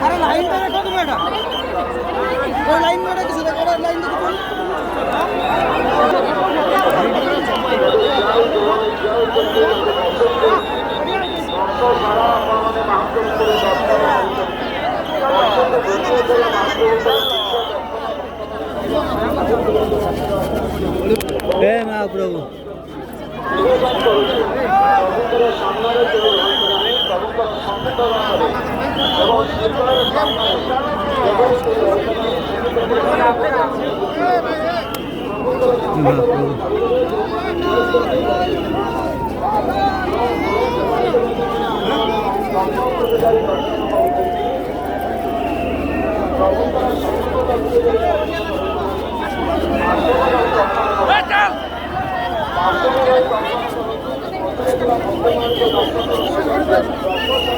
আরে লাইন ধরে কত মেটা ওই লাইন মেটা কিছু দেখো ওই লাইন দেখো हे महाप्रभु Let's go!